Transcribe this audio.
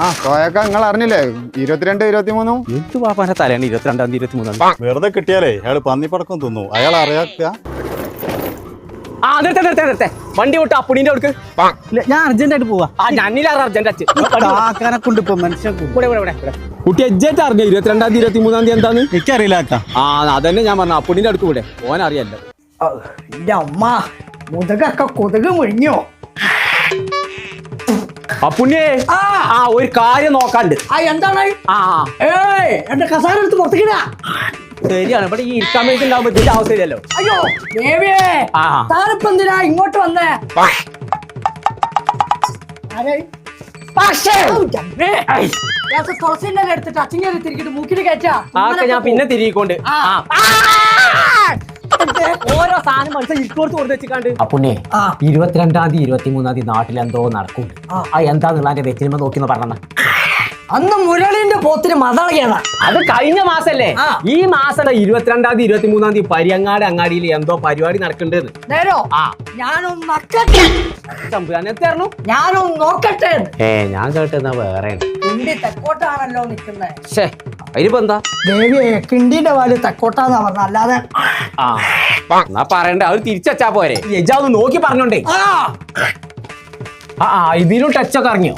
ആ കോയക്ക നിങ്ങൾ അറിഞ്ഞില്ലേ 22, 23 എന്ത് പാപ്പാന്റെ തലയാണ് 22-ാം തീയതി 23-ാം വെറുതെ കിട്ടിയാലേ അയാൾ പന്നിപ്പടക്കം തിന്നു അയാൾ അറിയാക്ക. ആ നിർത്തെ വണ്ടി വിട്ട് അപ്പുണിന്റെ അടുക്ക് ഞാൻ അർജന്റായിട്ട് പോവാ. ഞാനില്ലാറ് അർജന്റ് കാക്കാനെ കൊണ്ട് ഇപ്പൊ മനുഷ്യൻ കുട്ടി എജ്ജായിട്ട് അറിഞ്ഞ 22-ാം തീയതി 23-ാം തീയതി എന്താന്ന് എനിക്കറിയില്ല കാക്ക. ആ അതന്നെ ഞാൻ പറഞ്ഞു അപ്പുണിന്റെ അടുക്ക് കൂടെ ഓൻ അറിയാലോ. എന്റെ അമ്മ മുതകൊക്കെ കൊതുക് മുഴിഞ്ഞോ. അപ്പുണ്ണിയേ ആ ഒരു കാര്യം നോക്കാണ്ട്. എന്താണ്? ആ എന്റെ കസാര എടുത്ത് പുറത്തേക്കിടാ. ശരിയാണ് ഇവിടെ ഈ ഇരിക്കാൻ വേണ്ടി ഉണ്ടാവുമ്പോ ഇതിന്റെ അവസ്ഥയില്ലല്ലോ. അയ്യോ ദേവിയേ, താനിപ്പോ എന്തിനാ ഇങ്ങോട്ട് വന്നേ? തുളസിന്റെ എടുത്തിട്ട് അച്ഛനെ തിരികിട്ട് മൂക്കിന് കയറ്റാ. ഞാൻ പിന്നെ തിരികൊണ്ട് ഓരോ സാധനം മനസ്സിൽ ഇട്ടോർത്ത് കൊടുത്ത് വെച്ചിക്കാണ്ട്. അപ്പുണ്ണേ 22-ാം തീയതി 23-ാം തീയതി നാട്ടിൽ എന്തോ നടക്കും. ആ എന്താന്നുള്ള എന്റെ വെച്ചിരുമ്പോ നോക്കിന്ന് പറഞ്ഞ അന്ന് മുരളിന്റെ പോത്തിന് മതളയാണ്. അത് കഴിഞ്ഞ മാസല്ലേ. ഈ മാസം 22-ാം തീയതി 23-ാം തീയതി പരിയങ്ങാട് അങ്ങാടിയിൽ എന്തോ പരിപാടി നടക്കണ്ടെന്ന്. നേരോ ഞാനൊന്ന് നോക്കട്ടെ. ഞാനൊന്ന് നോക്കട്ടെ. ഞാൻ കേട്ടെന്നാ വേറെ കിണ്ടി തെക്കോട്ടാണല്ലോ നിക്കുന്നത്. അതിനിപ്പോ എന്താ ദേവിയെ കിണ്ടിന്റെ വാല് തെക്കോട്ടാന്നാ പറഞ്ഞ, അല്ലാതെ എന്നാ പറയണ്ടേ അത് തിരിച്ചാ പോരെ. യജാ ഒന്ന് നോക്കി പറഞ്ഞോണ്ടേ. ഇതിലും ടച്ചൊക്കെ ഇറങ്ങിയോ?